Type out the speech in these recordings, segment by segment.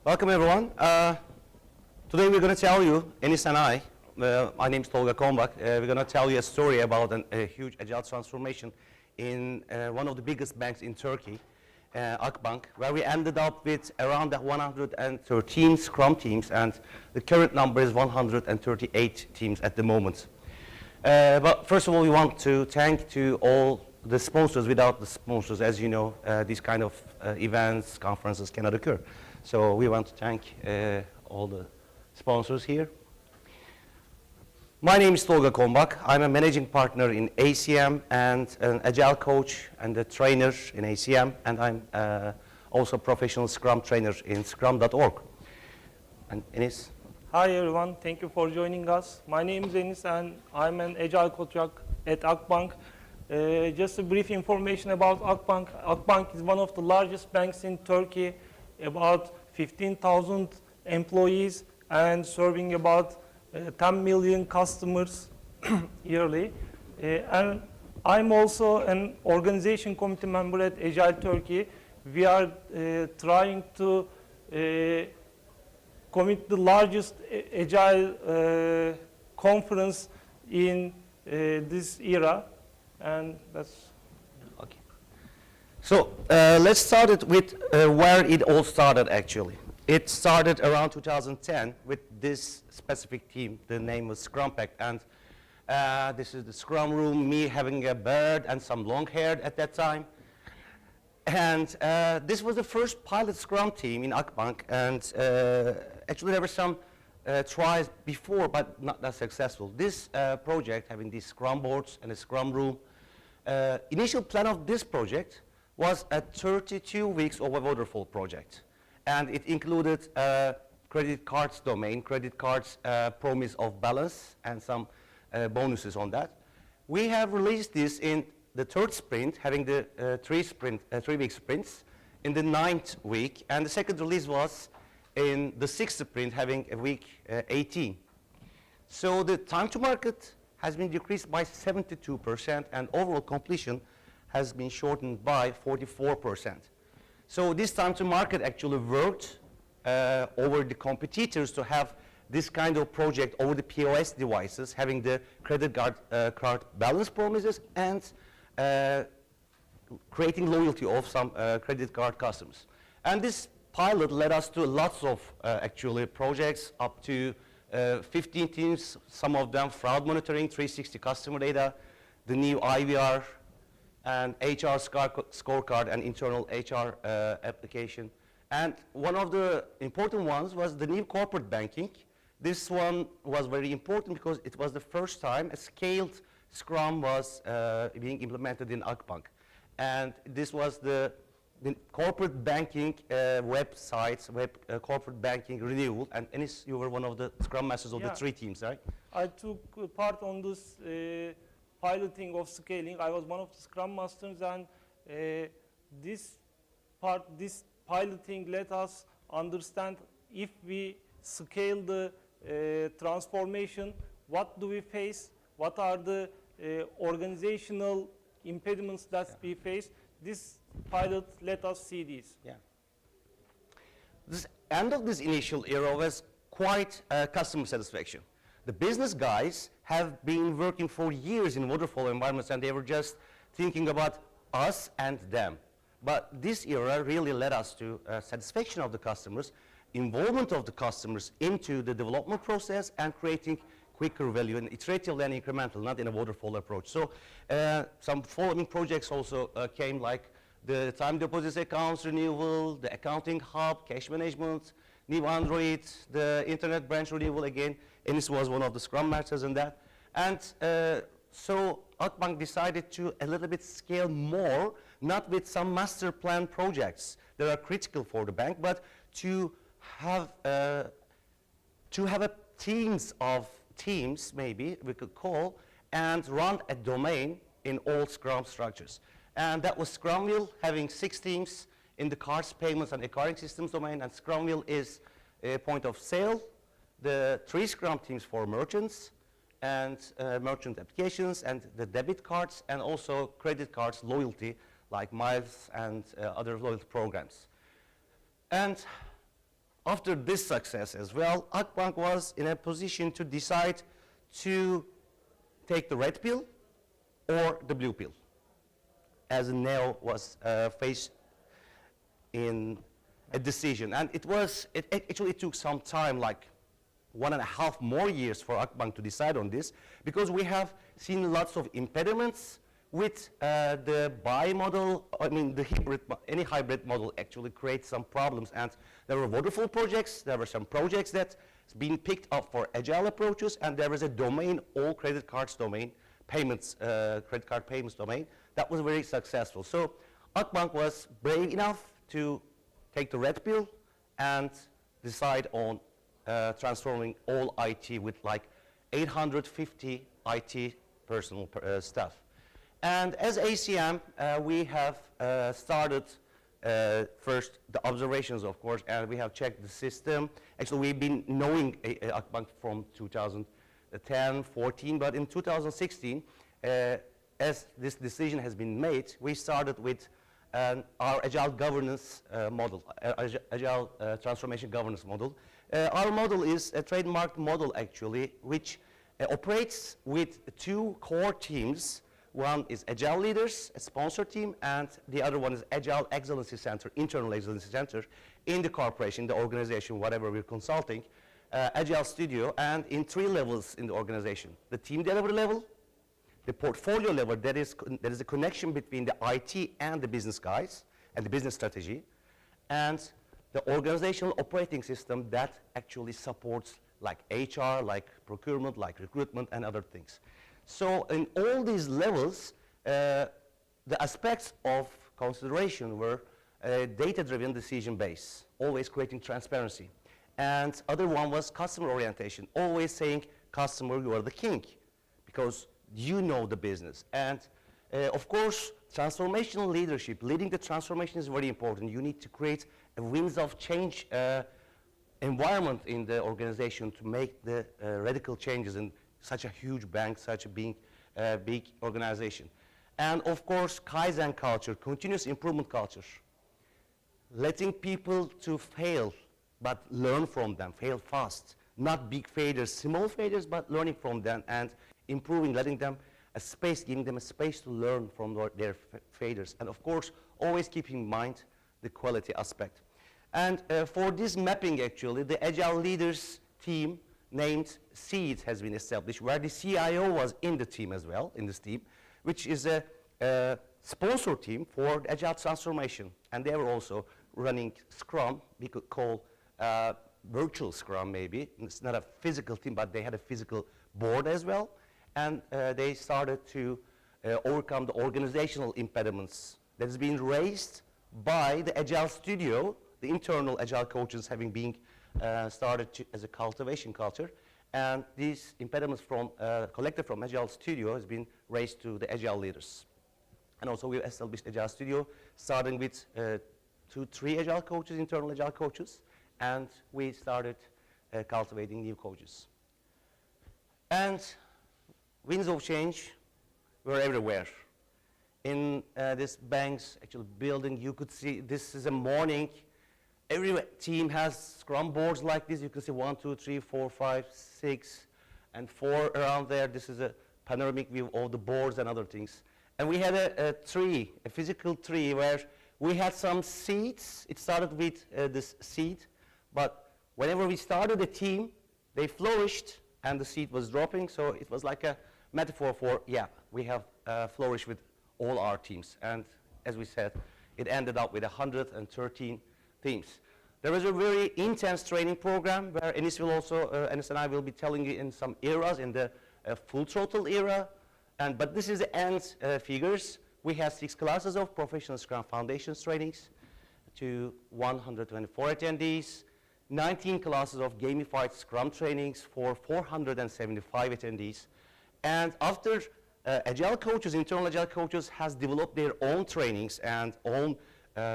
Welcome everyone. Today we're going to tell you, Enis and I, my name is Tolga, we're going to tell you a story about a huge Agile transformation in one of the biggest banks in Turkey, Akbank, where we ended up with around 113 Scrum teams, and the current number is 138 teams at the moment. But first of all, we want to thank to all the sponsors. Without the sponsors, as you know, these kind of events, conferences cannot occur. So we want to thank all the sponsors here. My name is Tolga Kombak. I'm a managing partner in ACM and an Agile coach and a trainer in ACM, and I'm also a professional Scrum trainer in Scrum.org. And Enis? Hi everyone, thank you for joining us. My name is Enis and I'm an Agile coach at Akbank. Just a brief information about Akbank. Akbank is one of the largest banks in Turkey, about 15,000 employees and serving about 10 million customers yearly. And I'm also an organization committee member at Agile Turkey. We are trying to commit the largest Agile conference in this era, and that's okay. So let's start it with where it all started actually. It started around 2010 with this specific team. The name was Scrum Pact, and this is the Scrum room, me having a beard and some long hair at that time. And this was the first pilot Scrum team in Akbank, and actually there were some tries before, but not that successful. This project, having these Scrum Boards and a Scrum room, initial plan of this project was a 32 weeks of a waterfall project. And it included credit cards domain, credit cards promise of balance, and some bonuses on that. We have released this in the third sprint, having the 3-week sprints, in the 9th week, and the second release was in the 6th sprint, having a week 18. So the time to market has been decreased by 72%, and overall completion has been shortened by 44%. So this time to market actually worked over the competitors to have this kind of project over the POS devices, having the credit card balance promises and creating loyalty of some credit card customers. And this pilot led us to lots of actually projects, up to 15 teams, some of them fraud monitoring, 360 customer data, the new IVR, and HR scorecard and internal HR application. And one of the important ones was the new corporate banking. This one was very important because it was the first time a scaled Scrum was being implemented in Akbank. And this was the corporate banking websites, corporate banking renewal. And Enis, you were one of the Scrum Masters of the 3 teams, right? I took part on this piloting of scaling. I was one of the Scrum Masters, and this piloting let us understand if we scale the transformation, what do we face, what are the organizational impediments that we face. This pilot let us see these. Yeah. This end of this initial era was quite customer satisfaction. The business guys have been working for years in waterfall environments, and they were just thinking about us and them. But this era really led us to satisfaction of the customers, involvement of the customers into the development process, and creating quicker value, and iterative and incremental, not in a waterfall approach. So some following projects also came, like the time deposits accounts renewal, the accounting hub, cash management, new Android, the internet branch renewal again. Enis was one of the Scrum Masters in that. And so Akbank decided to a little bit scale more, not with some master plan projects that are critical for the bank, but to have a teams, maybe we could call, and run a domain in all Scrum structures. And that was Scrumville, having 6 teams in the cards, payments, and acquiring systems domain. And Scrumville is a point of sale, the 3 Scrum teams for merchants, and merchant applications, and the debit cards, and also credit cards, loyalty, like miles and other loyalty programs. And after this success as well, Akbank was in a position to decide to take the red pill or the blue pill, as Neo was faced in a decision. And it actually took some time, like 1.5 more years for Akbank to decide on this, because we have seen lots of impediments with the buy model. I mean, the any hybrid model actually creates some problems, and there were waterfall projects, there were some projects that's been picked up for agile approaches, and there was a domain, all credit cards domain, payments, credit card payments domain, that was very successful. So Akbank was brave enough to take the red pill and decide on transforming all IT with like 850 IT personal staff. And as ACM, we have started first the observations, of course, and we have checked the system. Actually, we've been knowing Akbank from 2010, 14, but in 2016, as this decision has been made, we started with our Agile governance model, Agile Transformation governance model. Our model is a trademarked model, actually, which operates with 2 core teams. One is Agile Leaders, a sponsor team, and the other one is Agile Excellency Center, Internal Excellency Center, in the corporation, the organization, whatever we're consulting, Agile Studio, and in 3 levels in the organization. The team delivery level, the portfolio level, there is a connection between the IT and the business guys, and the business strategy, and the organizational operating system that actually supports like HR, like procurement, like recruitment, and other things. So in all these levels, the aspects of consideration were data-driven decision base, always creating transparency. And other one was customer orientation, always saying, customer, you are the king, because you know the business. And of course, transformational leadership, leading the transformation is very important. You need to create a winds of change environment in the organization to make the radical changes in such a huge bank, such a big organization. And of course, Kaizen culture, continuous improvement culture. Letting people to fail, but learn from them, fail fast. Not big failures, small failures, but learning from them and improving, letting them a space, giving them a space to learn from their failures. And of course, always keeping in mind the quality aspect. And for this mapping, actually, the Agile Leaders team named SEED has been established, where the CIO was in the team as well, in this team, which is a sponsor team for Agile Transformation. And they were also running Scrum, we could call virtual Scrum maybe. It's not a physical team, but they had a physical board as well. And they started to overcome the organizational impediments that has been raised by the Agile Studio, the internal Agile Coaches having been started as a cultivation culture. And these impediments collected from Agile Studio has been raised to the Agile Leaders. And also we established Agile Studio, starting with 2-3 Agile Coaches, internal Agile Coaches, and we started cultivating new coaches. And winds of change were everywhere. In this bank's actual building, you could see this is a morning. Every team has Scrum Boards like this. You can see 1, 2, 3, 4, 5, 6, and 4 around there. This is a panoramic view of the boards and other things. And we had a tree, a physical tree, where we had some seeds. It started with this seed, but whenever we started a team, they flourished, and the seed was dropping. So it was like a metaphor for, yeah, we have flourished with all our teams. And as we said, it ended up with 113 teams. There was a very intense training program where Enis will also, Enis and I will be telling you in some eras, in the full throttle era. But this is the end figures. We had 6 classes of professional Scrum Foundations trainings to 124 attendees, 19 classes of gamified Scrum trainings for 475 attendees. And after Agile Coaches, internal Agile Coaches has developed their own trainings and own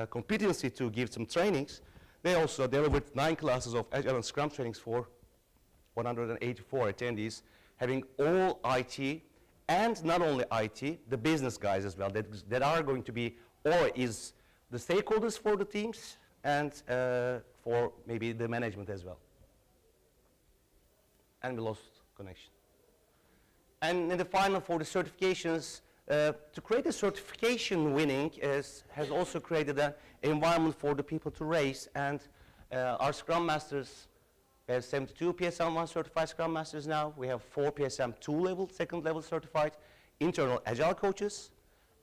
competency to give some trainings, they also delivered 9 classes of Agile and Scrum trainings for 184 attendees having all IT, and not only IT, the business guys as well, that are going to be, or is the stakeholders for the teams, and for maybe the management as well. And we lost connection. And in the final, for the certifications, to create a certification winning has also created an environment for the people to race, and our Scrum Masters, we have 72 PSM1 certified Scrum Masters now. We have 4 PSM2 level, second level certified internal Agile Coaches,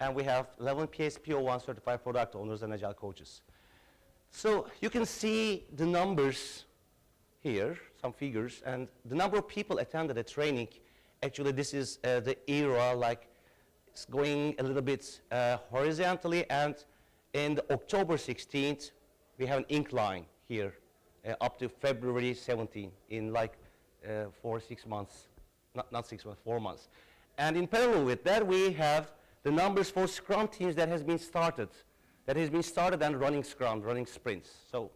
and we have 11 PSPO1 certified Product Owners and Agile Coaches. So you can see the numbers here, some figures, and the number of people attended the training. Actually, this is the era, like it's going a little bit horizontally, and in the October 16th, we have an incline here up to February 17 in like 6 months, not 6 months, 4 months. And in parallel with that, we have the numbers for Scrum teams that has been started and running Scrum, running sprints. So,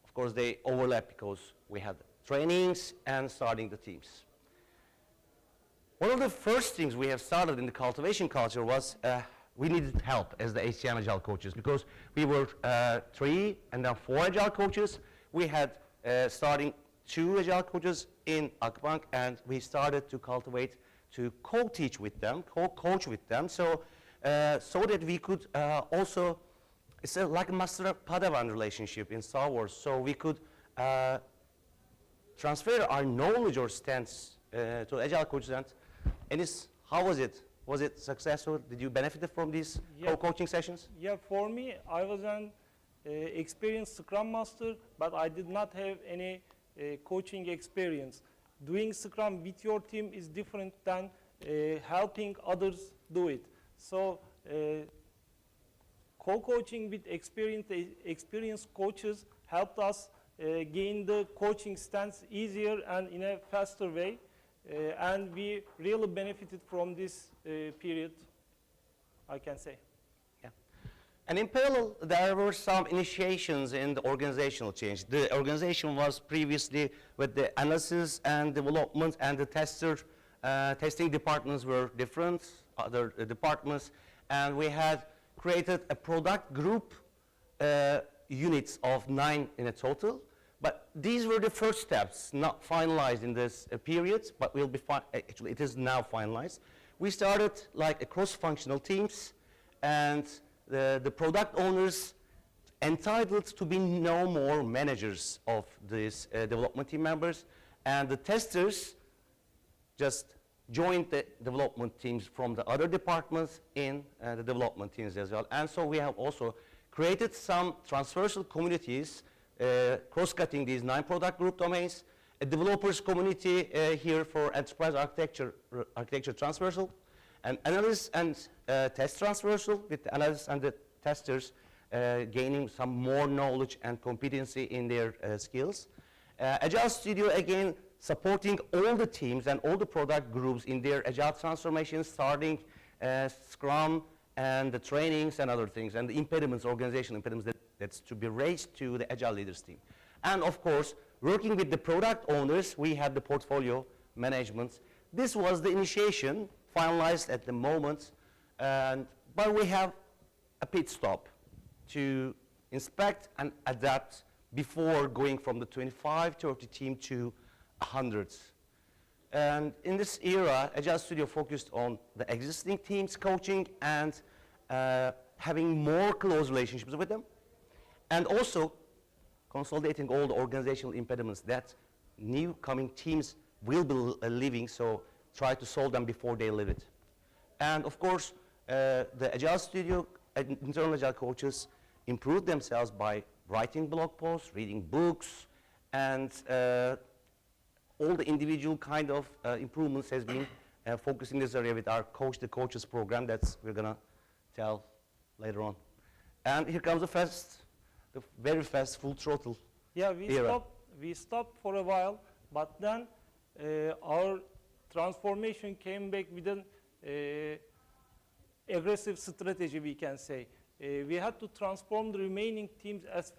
of course, they overlap because we had trainings and starting the teams. One of the first things we have started in the cultivation culture was we needed help as the HCM Agile coaches, because we were 3 and then 4 Agile coaches. We had starting 2 Agile coaches in Akbank, and we started to cultivate, to co-teach with them, co-coach with them, so that we could also, it's like a master-padawan relationship in Star Wars, so we could transfer our knowledge or stance to Agile coaches. And Enis, how was it? Was it successful? Did you benefit from these co-coaching sessions? Yeah, for me, I was an experienced Scrum Master, but I did not have any coaching experience. Doing Scrum with your team is different than helping others do it. So, co-coaching with experienced coaches helped us gain the coaching stance easier and in a faster way. And we really benefited from this period, I can say. Yeah. And in parallel, there were some initiations in the organizational change. The organization was previously with the analysis and development, and the testing departments were different, other departments, and we had created a product group units of 9 in a total. But these were the first steps, not finalized in this period, but will be actually it is now finalized. We started like a cross-functional teams, and the product owners entitled to be no more managers of these development team members, and the testers just joined the development teams from the other departments in the development teams as well. And so we have also created some transversal communities cross-cutting these 9 product group domains, a developers community here for enterprise architecture transversal, and analysts and test transversal, with the analysts and the testers gaining some more knowledge and competency in their skills. Agile Studio, again, supporting all the teams and all the product groups in their Agile transformation, starting Scrum and the trainings and other things, and the impediments, organizational impediments that's to be raised to the Agile Leaders team. And of course, working with the product owners, we had the portfolio management. This was the initiation, finalized at the moment, but we have a pit stop to inspect and adapt before going from the 25, 30 team to 100. And in this era, Agile Studio focused on the existing teams coaching and having more close relationships with them, and also consolidating all the organizational impediments that new coming teams will be living, so try to solve them before they live it. And of course, the Agile Studio internal Agile coaches improved themselves by writing blog posts, reading books, and all the individual kind of improvements has been focusing this area with our Coach the Coaches program that we're gonna tell later on. And here comes the very fast full throttle. Yeah, era. we stopped for a while, but then our transformation came back with an aggressive strategy, we can say. We had to transform the remaining teams as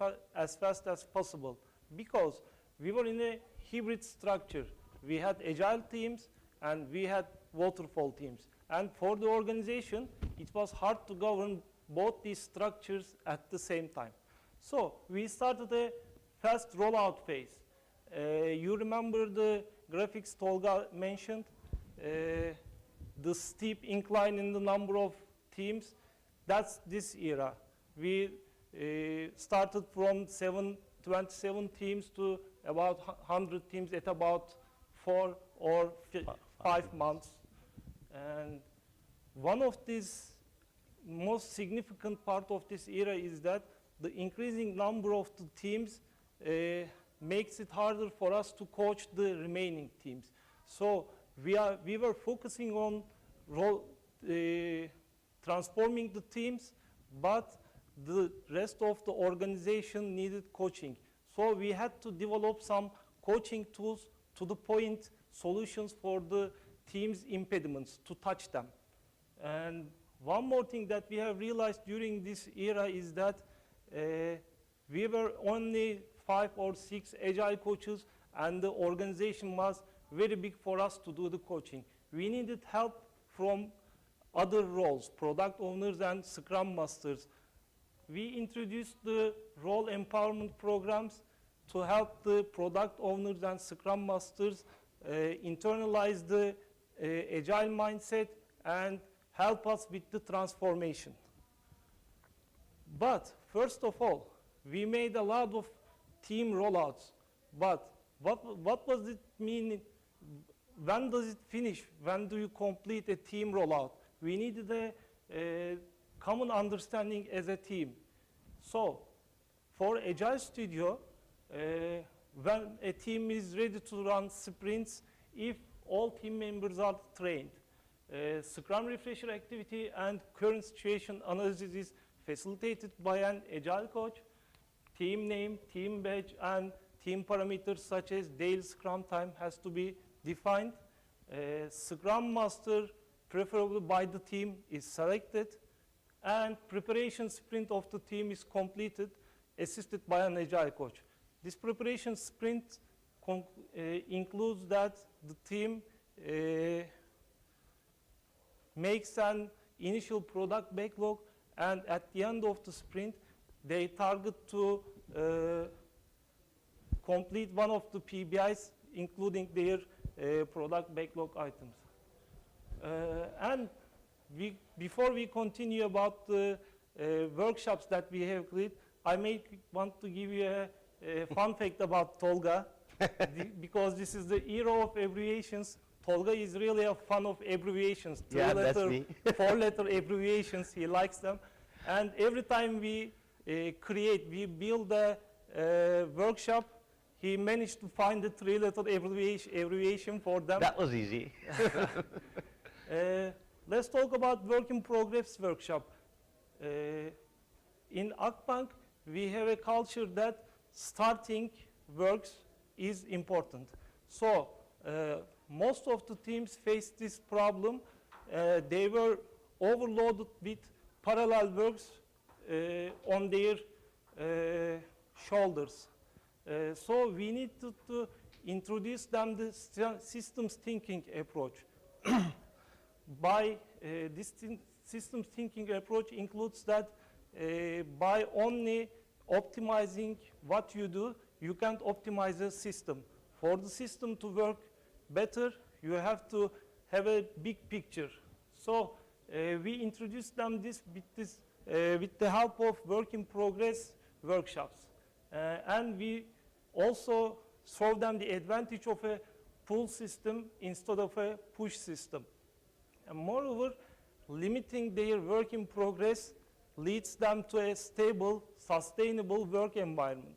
fast as possible, because we were in a hybrid structure we had agile teams and we had waterfall teams. And for the organization, it was hard to govern both these structures at the same time. So we started a fast rollout phase. You remember the graphics Tolga mentioned? The steep incline in the number of teams, that's this era. We started from 27 teams to about 100 teams at about 4 or 5 months. And one of these most significant part of this era is that the increasing number of the teams makes it harder for us to coach the remaining teams. So we were focusing on transforming the teams, but the rest of the organization needed coaching. So we had to develop some coaching tools to the point solutions for the team's impediments to touch them. And one more thing that we have realized during this era is that we were only 5 or 6 agile coaches, and the organization was very big for us to do the coaching. We needed help from other roles, product owners and Scrum Masters. We introduced the role empowerment programs to help the product owners and Scrum Masters internalize the agile mindset and help us with the transformation. But first of all, we made a lot of team rollouts. But what does it mean? When does it finish? When do you complete a team rollout? We needed a common understanding as a team. So for Agile Studio, when a team is ready to run sprints, if all team members are trained, Scrum Refresher activity and current situation analysis is facilitated by an Agile coach. Team name, team badge, and team parameters such as daily Scrum time has to be defined. Scrum Master, preferably by the team, is selected, and preparation sprint of the team is completed, assisted by an Agile coach. This preparation sprint includes that the team makes an initial product backlog, and at the end of the sprint, they target to complete one of the PBIs, including their product backlog items. And before we continue about the workshops that we have created, I may want to give you a fun fact about Tolga, because this is the era of abbreviations. Tolga is really a fan of abbreviations, 4-letter abbreviations. He likes them. And every time we we build a workshop, he managed to find a 3-letter abbreviation for them. That was easy. Let's talk about work in progress workshop. In Akbank, we have a culture that starting works is important. So most of the teams faced this problem. They were overloaded with parallel works on their shoulders. So we need to introduce them the systems thinking approach. By this systems thinking approach includes that by only optimizing what you do, you can't optimize the system. For the system to work better, you have to have a big picture. So we introduced them with the help of work in progress workshops. And we also showed them the advantage of a pull system instead of a push system. And moreover, limiting their work in progress leads them to a stable, sustainable work environment.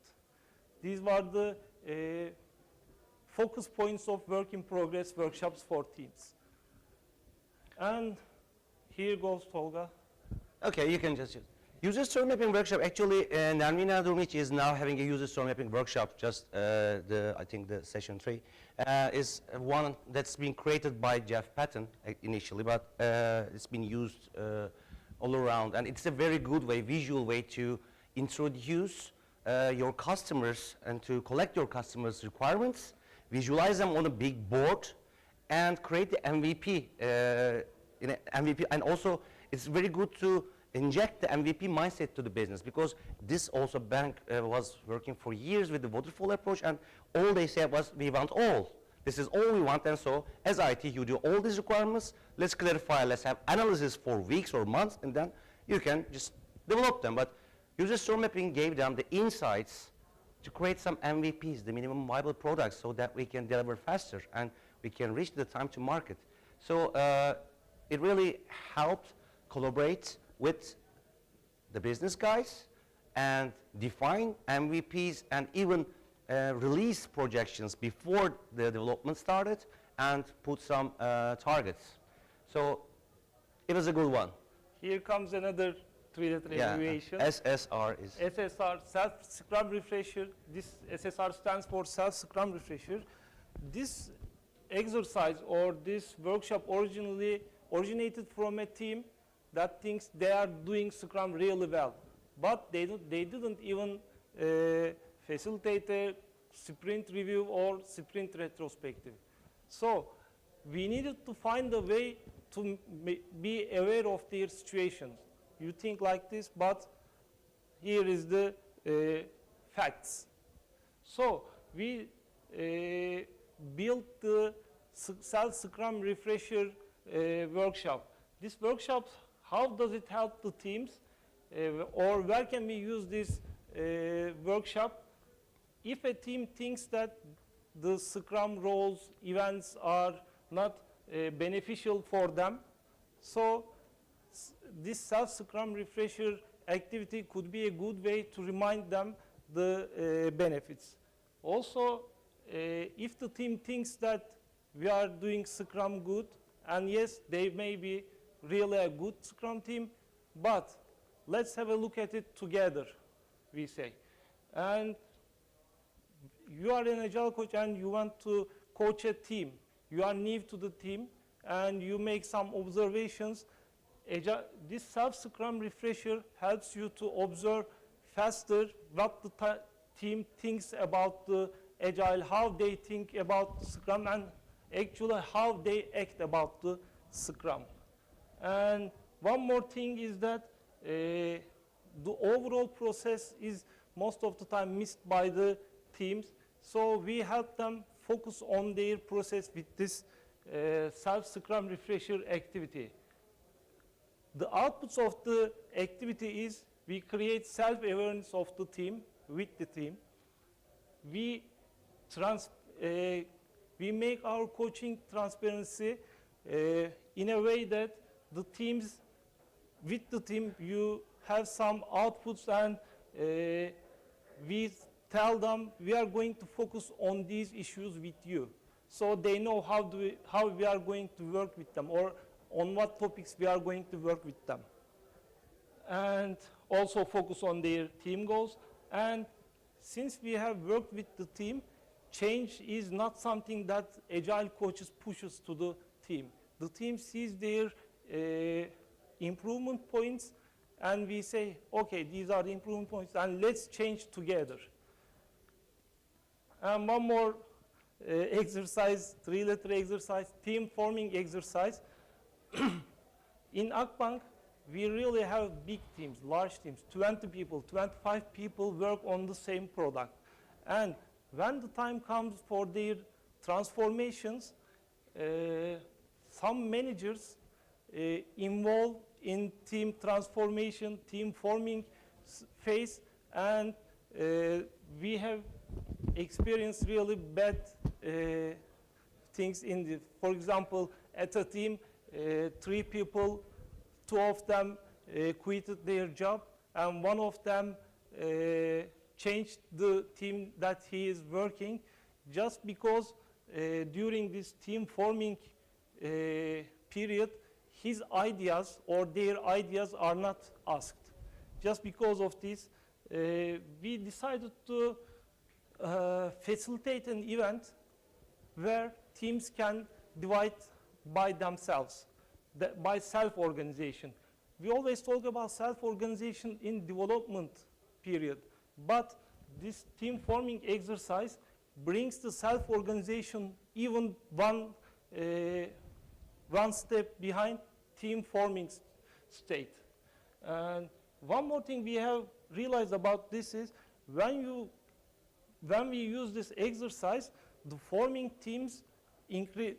These were the focus points of work in progress workshops for teams. And here goes Tolga. Okay, you can just use. User story mapping workshop, actually, Nermina Durmic is now having a user story mapping workshop, just I think the session 3, is one that's been created by Jeff Patton initially, but it's been used all around, and it's a very good way, visual way to introduce your customers and to collect your customers' requirements, visualize them on a big board, and create the MVP. MVP, and also it's very good to inject the MVP mindset to the business, because this also bank was working for years with the waterfall approach, and all they said was, we want all. This is all we want, and so as IT, you do all these requirements, let's clarify, let's have analysis for weeks or months, and then you can just develop them. But user story mapping gave them the insights to create some MVPs, the minimum viable products, so that we can deliver faster and we can reach the time to market. So it really helped collaborate with the business guys and define MVPs and even release projections before the development started and put some targets. So it was a good one. Here comes another three-letter abbreviation. SSR is. SSR, Self-Scrum Refresher. This SSR stands for Self-Scrum Refresher. This exercise or this workshop originally originated from a team that thinks they are doing Scrum really well. But they didn't even facilitate a sprint review or sprint retrospective. So we needed to find a way to be aware of their situations. You think like this, but here is the facts. So we built the Self-Scrum Refresher workshop. This workshop, how does it help the teams? Or where can we use this workshop? If a team thinks that the Scrum roles, events are not beneficial for them, so this Self-Scrum Refresher activity could be a good way to remind them the benefits. Also, if the team thinks that we are doing Scrum good, and yes, they may be really a good Scrum team, but let's have a look at it together, we say. And you are an Agile coach and you want to coach a team. You are new to the team and you make some observations. This Self-Scrum Refresher helps you to observe faster what the team thinks about the Agile, how they think about Scrum, and actually how they act about the Scrum. And one more thing is that the overall process is most of the time missed by the teams. So we help them focus on their process with this Self-Scrum Refresher activity. The outputs of the activity is we create self-awareness of the team with the team. We make our coaching transparency in a way that the teams, with the team, you have some outputs, and we tell them we are going to focus on these issues with you. So they know how we are going to work with them, or on what topics we are going to work with them. And also focus on their team goals. And since we have worked with the team, change is not something that Agile Coaches pushes to the team. The team sees their improvement points, and we say, okay, these are the improvement points, and let's change together. And one more exercise, three-letter exercise, team forming exercise. In Akbank, we really have big teams, large teams, 20 people, 25 people work on the same product. And when the time comes for their transformations, some managers involved in team transformation, team forming phase, and we have experienced really bad things in the, for example, at a team, 3 people, 2 of them quitted their job, and 1 of them changed the team that he is working, just because during this team forming period, his ideas or their ideas are not asked. Just because of this, we decided to facilitate an event where teams can divide by themselves, by self-organization. We always talk about self-organization in development period, but this team forming exercise brings the self-organization even one step behind team forming state. And one more thing we have realized about this is when we use this exercise, the forming teams increase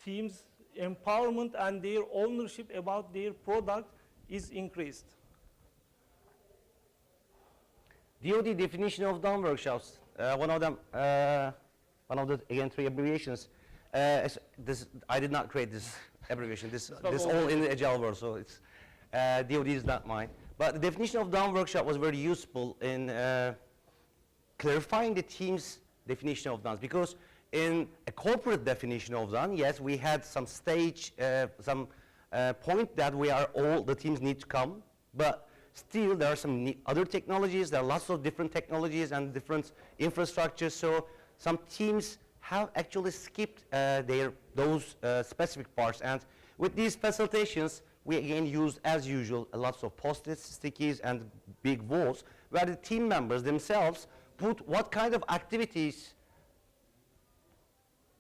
teams empowerment and their ownership about their product is increased. DoD definition of done workshops. One of the again 3 abbreviations. I did not create this abbreviation. This all in the Agile world, so it's DoD is not mine. But the definition of done workshop was very useful in clarifying the team's definition of done, because in a corporate definition of done, yes, we had some stage, some point that the teams need to come, but still there are some other technologies, there are lots of different technologies and different infrastructures, so some teams have actually skipped those specific parts. And with these facilitations, we again used, as usual, lots of post-its, stickies, and big walls, where the team members themselves put what kind of activities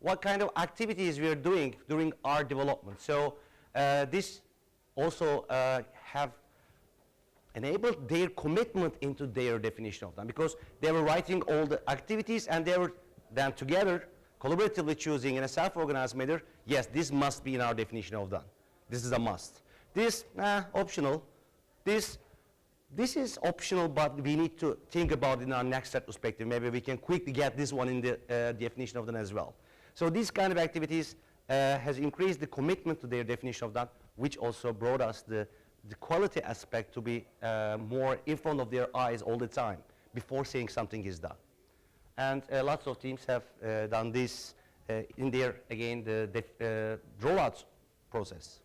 we are doing during our development. So this also have enabled their commitment into their definition of them, because they were writing all the activities and they were then together collaboratively choosing in a self-organized manner, yes, this must be in our definition of done. This is a must. This, optional. This is optional, but we need to think about it in our next retrospective. Maybe we can quickly get this one in the definition of done as well. So these kind of activities has increased the commitment to their definition of done, which also brought us the quality aspect to be more in front of their eyes all the time before saying something is done. And lots of teams have done this in their, again, the rollout process.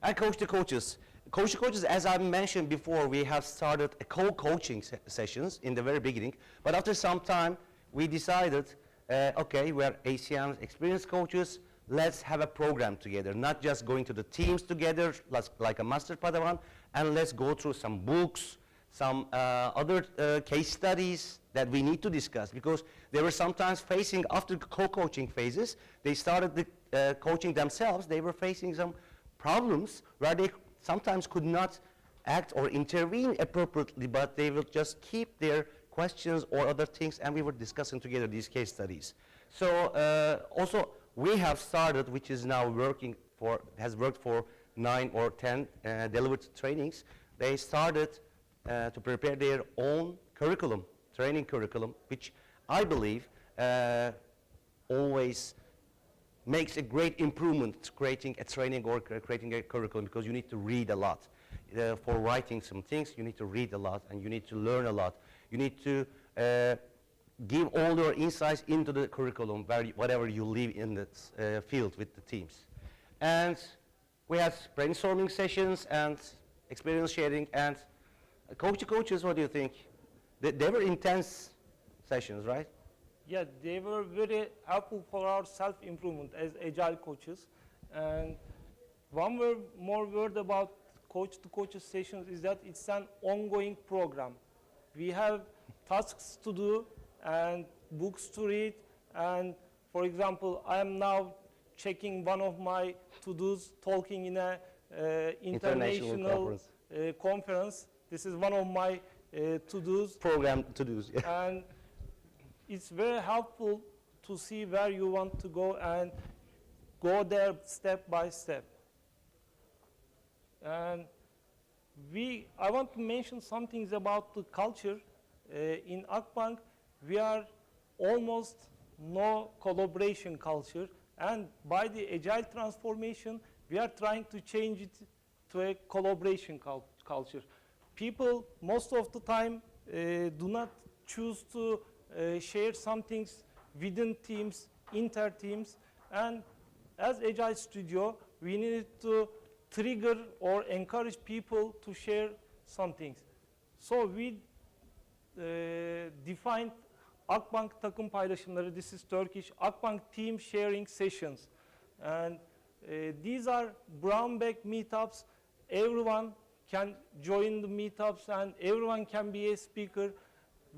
And Coach the Coaches. Coach the Coaches, as I mentioned before, we have started a co-coaching sessions in the very beginning, but after some time, we decided, okay, we are ACM's experienced coaches, let's have a program together, not just going to the teams together like a master padawan, and let's go through some books, some other case studies that we need to discuss, because they were sometimes facing, after co-coaching phases, they started the coaching themselves, they were facing some problems where they sometimes could not act or intervene appropriately, but they would just keep their questions or other things, and we were discussing together these case studies. So also we have started, which is now has worked for 9 or 10 delivered trainings. They started to prepare their own curriculum, training curriculum, which I believe always makes a great improvement creating a training or creating a curriculum, because you need to read a lot. For writing some things, you need to read a lot and you need to learn a lot. You need to give all your insights into the curriculum, whatever you live in the field with the teams. And we had brainstorming sessions and experience sharing. And Coach the Coaches, what do you think? They were intense sessions, right? Yeah, they were very helpful for our self-improvement as Agile coaches. And one more word about Coach to Coaches sessions is that it's an ongoing program. We have tasks to do and books to read. And for example, I am now checking one of my to-dos, talking in a international conference. This is one of my to-dos. Program to-dos, yeah. And it's very helpful to see where you want to go and go there step by step. And I want to mention some things about the culture. In Akbank, we are almost no collaboration culture, and by the Agile Transformation, we are trying to change it to a collaboration culture. People, most of the time, do not choose to share some things within teams, inter-teams, and as Agile Studio, we needed to trigger or encourage people to share some things. So we defined Akbank takım paylaşımları, this is Turkish, Akbank team sharing sessions. And these are brown bag meetups. Everyone can join the meetups and everyone can be a speaker.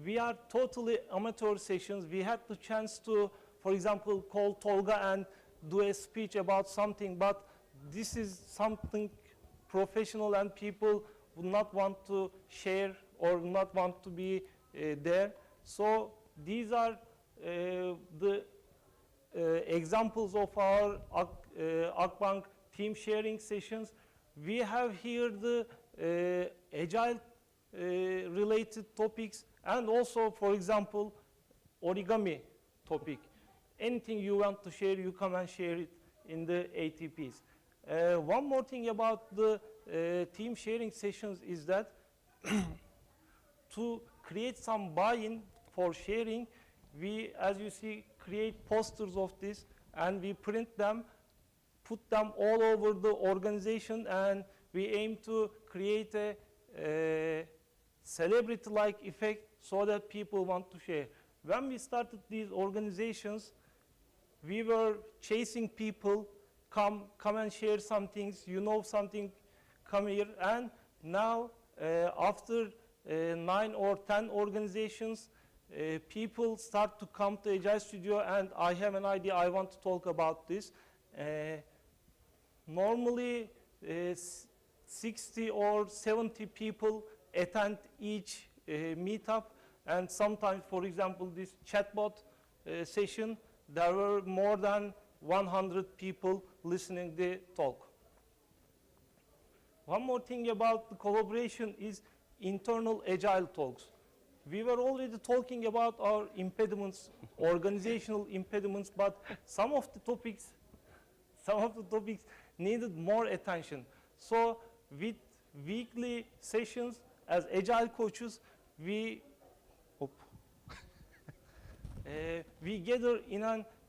we are totally amateur sessions. We had the chance to, for example, call Tolga and do a speech about something, but this is something professional and people would not want to share or not want to be there. So these are the examples of our Akbank team sharing sessions. We have here the Agile related topics and also, for example, origami topic. Anything you want to share, you come and share it in the ATPs. One more thing about the team sharing sessions is that to create some buy-in for sharing, we, as you see, create posters of this and we print them, put them all over the organization, and we aim to create a celebrity-like effect so that people want to share. When we started these organizations, we were chasing people, come and share some things, you know something, come here. And now, after 9 or 10 organizations, people start to come to Agile Studio, and I have an idea, I want to talk about this. Normally, 60 or 70 people attend each meetup, and sometimes, for example, this chatbot session, there were more than 100 people listening the talk. One more thing about the collaboration is internal Agile talks. We were already talking about our impediments, organizational impediments, but some of the topics needed more attention. So with weekly sessions as Agile coaches, we gather in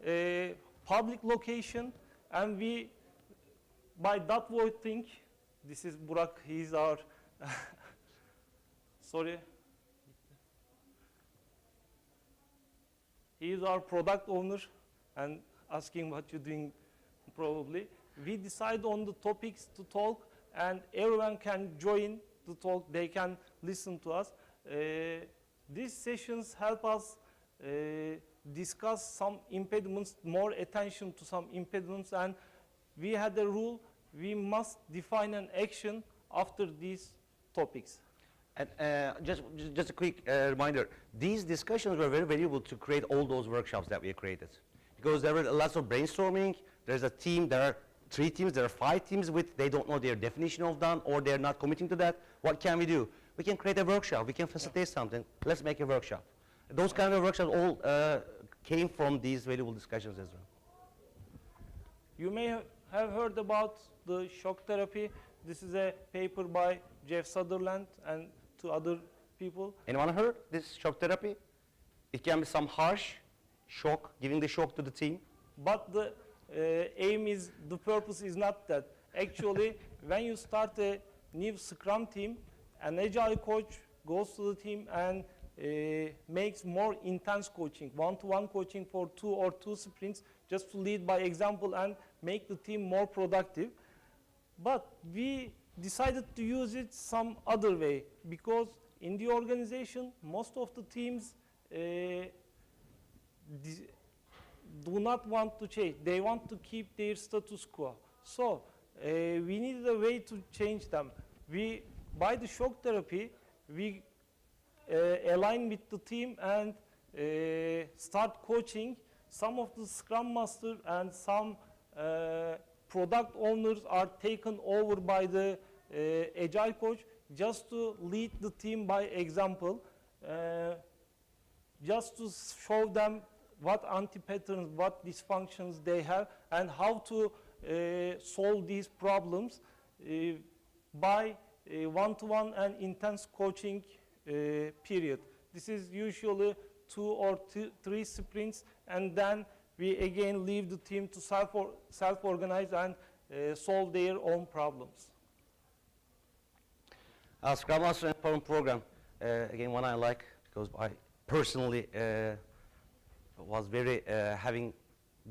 a public location, and we, by that voting, this is Burak, he's our, sorry, he is our product owner, and asking what you're doing probably. We decide on the topics to talk, and everyone can join the talk, they can listen to us. These sessions help us discuss some impediments, more attention to some impediments, and we had a rule, we must define an action after these topics. And just a quick reminder, these discussions were very valuable to create all those workshops that we created. Because there were lots of brainstorming, there's a team, there are 3 teams, there are 5 teams with, they don't know their definition of done, or they're not committing to that. What can we do? We can create a workshop, we can facilitate something, let's make a workshop. Those kind of workshops all came from these valuable discussions as well. You may have heard about the shock therapy. This is a paper by Jeff Sutherland and 2 other people. Anyone heard this shock therapy? It can be some harsh shock, giving the shock to the team. But the aim is, the purpose is not that. Actually, when you start a new Scrum team, an Agile coach goes to the team and makes more intense coaching, one-to-one coaching for 2 or 2 sprints, just to lead by example and make the team more productive. But we decided to use it some other way, because in the organization, most of the teams do not want to change. They want to keep their status quo. So we needed a way to change them. By the shock therapy, we align with the team and start coaching. Some of the Scrum Masters and some product owners are taken over by the Agile coach just to lead the team by example, just to show them what anti-patterns, what dysfunctions they have, and how to solve these problems by one-to-one and intense coaching period. This is usually 2 or 3 sprints, and then we again leave the team to self-organize and solve their own problems. Scrum Master Empowerment Program, again, one I like, because I personally was very having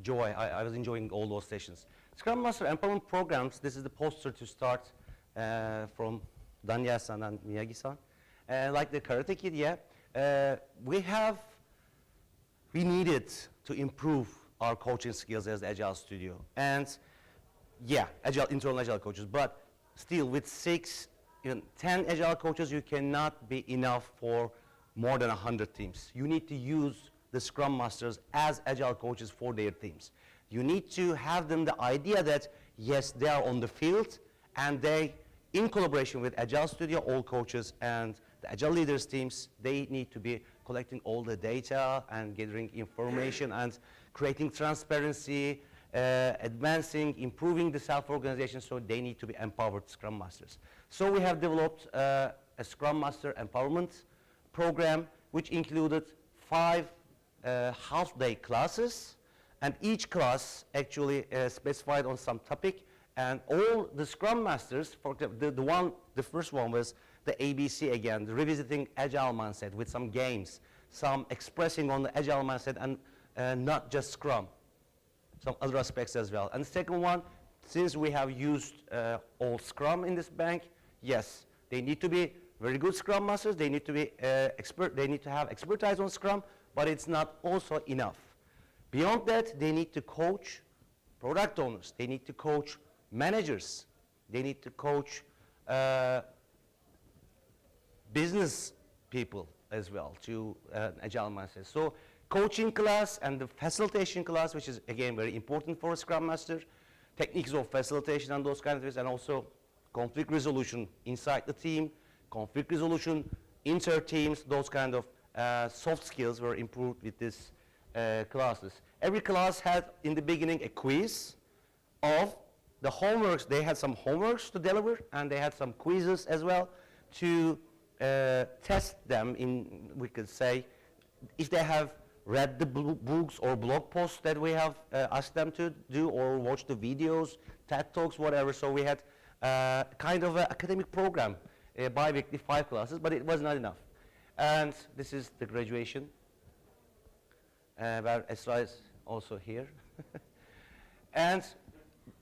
joy. I was enjoying all those sessions. Scrum Master Empowerment Programs, this is the poster to start from Daniel-san and Miyagi-san. Like the Karate Kid, yeah. We needed to improve our coaching skills as Agile Studio. And yeah, internal Agile coaches, but still with 10 Agile coaches, you cannot be enough for more than 100 teams. You need to use the Scrum Masters as Agile coaches for their teams. You need to have them the idea that, yes, they are on the field, and they, in collaboration with Agile Studio, all coaches and the Agile Leaders teams, they need to be collecting all the data and gathering information and creating transparency, advancing, improving the self-organization, so they need to be empowered Scrum Masters. So we have developed a Scrum Master empowerment program, which included 5 half-day classes, and each class actually specified on some topic, and all the Scrum Masters, for the first one was the ABC again, the revisiting Agile mindset with some games, some expressing on the Agile mindset, and not just Scrum, some other aspects as well. And the second one, since we have used all Scrum in this bank, yes, they need to be very good Scrum Masters, they need to be they need to have expertise on Scrum, but it's not also enough. Beyond that, they need to coach product owners, they need to coach managers, they need to coach business people as well to Agile mindset. So coaching class and the facilitation class, which is again very important for a Scrum Master, techniques of facilitation and those kinds of things, and also conflict resolution inside the team, conflict resolution inter-teams, those kind of soft skills were improved with these classes. Every class had in the beginning a quiz of the homeworks. They had some homeworks to deliver, and they had some quizzes as well to test them in, we could say, if they have read the books or blog posts that we have asked them to do, or watch the videos, TED Talks, whatever. So we had kind of an academic program, bi-weekly 5 classes, but it was not enough. And this is the graduation, where Esra is also here. And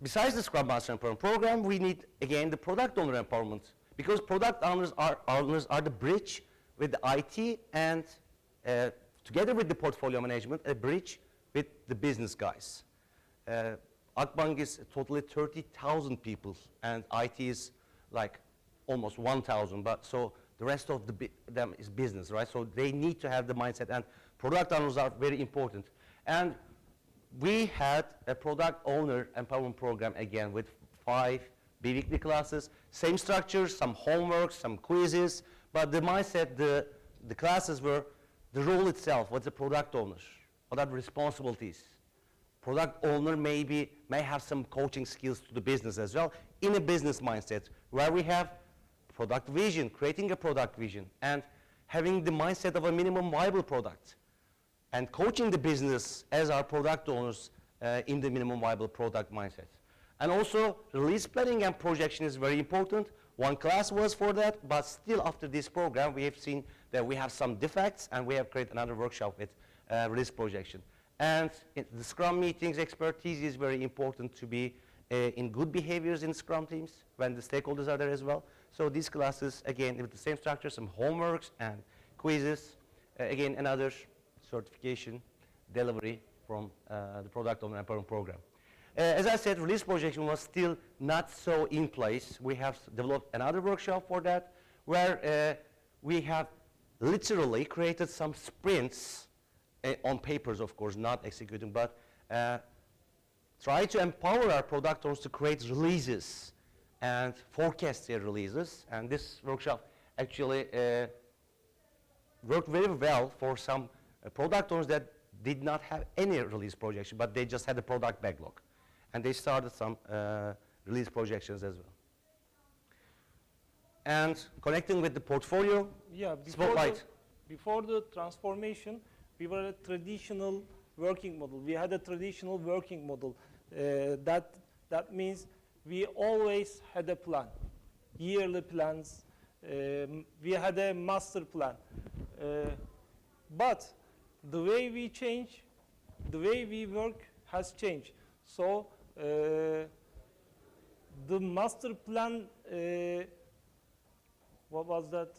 besides the Scrum Master Empowerment Program, we need, again, the product owner empowerment, because product owners are the bridge with the IT and together with the portfolio management, a bridge with the business guys. Akbank is totally 30,000 people, and IT is like almost 1,000, but so the rest of them is business, right? So they need to have the mindset, and product owners are very important. And we had a product owner empowerment program again with 5 bi-weekly classes, same structure, some homework, some quizzes, but the mindset, the classes were the role itself. What's the product owner? What are the responsibilities? Product owner may have some coaching skills to the business as well, in a business mindset, where we have product vision, creating a product vision, and having the mindset of a minimum viable product, and coaching the business as our product owners in the minimum viable product mindset. And also, release planning and projection is very important. One class was for that, but still after this program, we have seen that we have some defects, and we have created another workshop with release projection. And the Scrum meetings expertise is very important to be in good behaviors in Scrum teams when the stakeholders are there as well. So these classes, again, with the same structure, some homeworks and quizzes, again, another certification delivery from the Product Owner Empowerment Program. As I said, release projection was still not so in place. We have developed another workshop for that, where we have literally created some sprints on papers, of course, not executing, but try to empower our product owners to create releases and forecast their releases. And this workshop actually worked very well for some product owners that did not have any release projection, but they just had a product backlog. And they started some release projections as well. And connecting with the portfolio, yeah, spotlight. Before the transformation, we were a traditional working model. We had a traditional working model. That means we always had a plan, yearly plans. We had a master plan. But the way we change, the way we work has changed. So the master plan, what was that?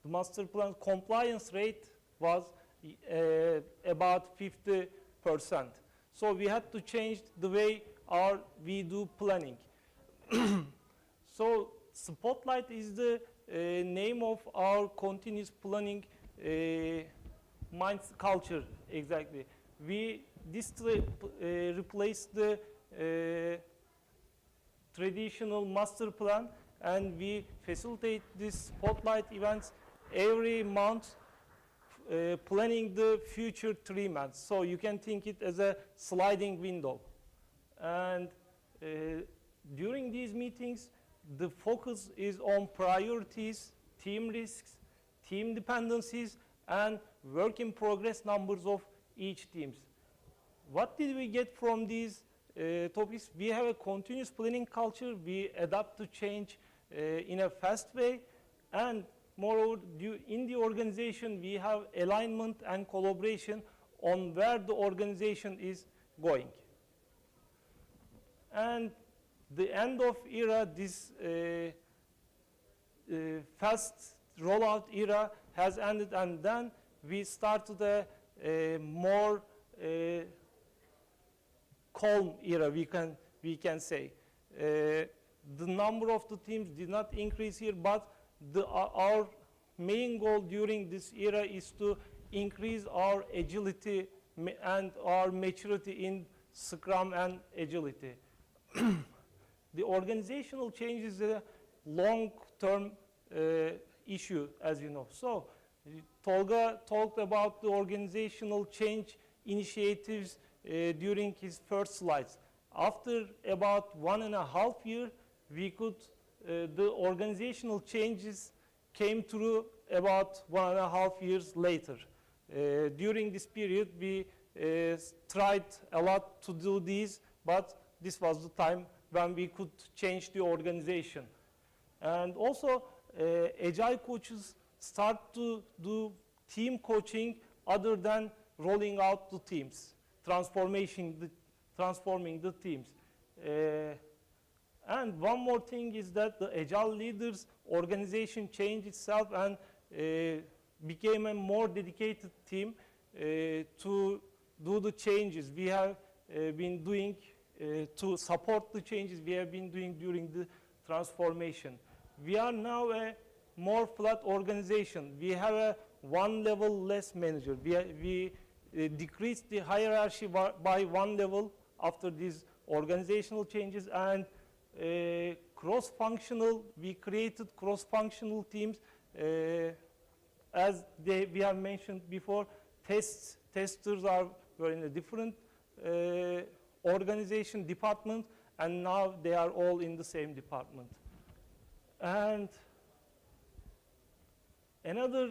The master plan compliance rate was about 50%. So we had to change the way we do planning. So Spotlight is the name of our continuous planning culture, exactly. This replaced the traditional master plan, and we facilitate these Spotlight events every month, planning the future 3 months. So you can think it as a sliding window. And during these meetings, the focus is on priorities, team risks, team dependencies, and work in progress numbers of each teams. What did we get from these topics? We have a continuous planning culture. We adapt to change in a fast way. And moreover, in the organization, we have alignment and collaboration on where the organization is going. And the end of era, this fast rollout era has ended, and then we started a more calm era, we can say. The number of the teams did not increase here, but our main goal during this era is to increase our agility and our maturity in Scrum and agility. The organizational change is a long-term issue, as you know. So Tolga talked about the organizational change initiatives during his first slides. After about 1.5 years, the organizational changes came through about 1.5 years later. During this period, we tried a lot to do these, but this was the time when we could change the organization. And also, Agile Coaches start to do team coaching other than rolling out the teams, transforming the teams. And one more thing is that the Agile Leaders organization changed itself and became a more dedicated team to do the changes we have been doing to support the changes we have been doing during the transformation. We are now a more flat organization. We have a one level less manager. We decreased the hierarchy by one level after these organizational changes, and cross-functional, we created cross-functional teams. As we have mentioned before, testers were in a different organization department, and now they are all in the same department. And another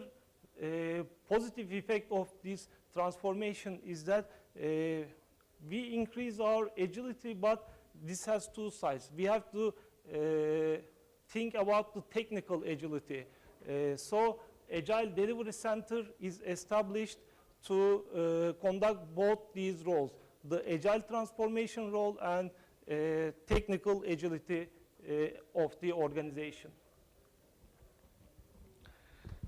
positive effect of this transformation is that we increase our agility, but this has two sides. We have to think about the technical agility. So Agile Delivery Center is established to conduct both these roles, the Agile Transformation role and technical agility of the organization.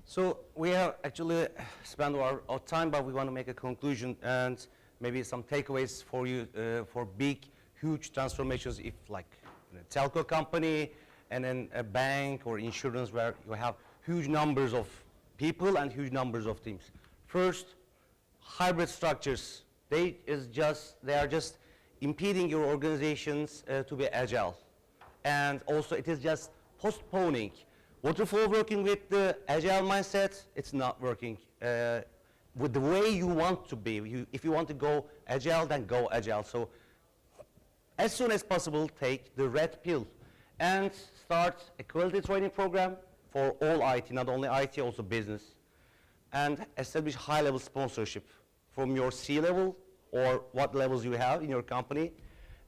So we have actually spent our time, but we want to make a conclusion and maybe some takeaways for you for big, huge transformations, if like in a telco company and in a bank or insurance where you have huge numbers of people and huge numbers of teams. First, hybrid structures. They are just impeding your organizations to be agile. And also it is just postponing. Waterfall working with the agile mindset, it's not working with the way you want to be. If you want to go agile, then go agile. So as soon as possible, take the red pill and start a quality training program for all IT, not only IT, also business, and establish high-level sponsorship from your C-level or what levels you have in your company,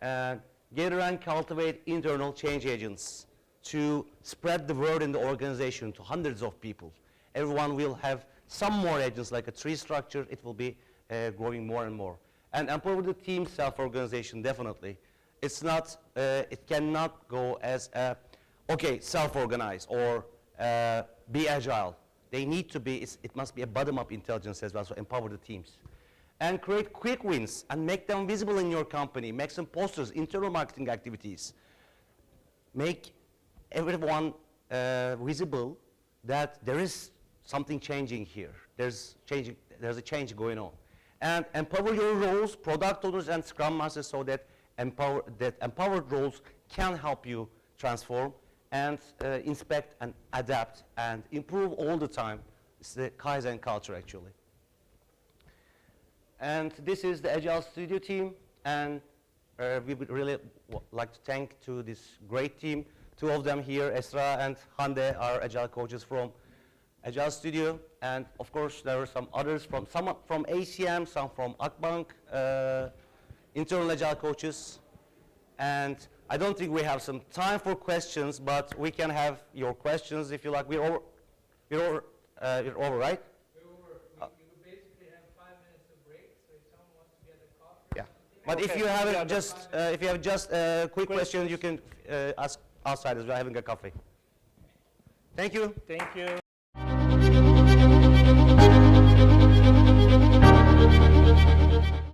and gather and cultivate internal change agents to spread the word in the organization to hundreds of people. Everyone will have some more agents, like a tree structure. It will be growing more and more. And empower the team self-organization, definitely. It's not, it cannot go as, okay, self-organize or be agile. they need to be, it must be a bottom-up intelligence as well, so empower the teams. And create quick wins and make them visible in your company. Make some posters, internal marketing activities. Make everyone visible that there is something changing here. There's a change going on. And empower your roles, product owners and Scrum Masters, so that empowered roles can help you transform and inspect and adapt and improve all the time. It's the Kaizen culture, actually. And this is the Agile Studio team, and we would really like to thank to this great team. Two of them here, Esra and Hande, are Agile coaches from Agile Studio, and of course there are some others some from ACM, some from Akbank, internal Agile coaches. And I don't think we have some time for questions, but we can have your questions if you like. We're over, right? We're over. We basically have 5 minutes of break, so if someone wants to get a coffee Yeah. or something. But if Okay. you Yeah, have if you have just a quick question, you can ask outside as well, having a coffee. Thank you. Thank you.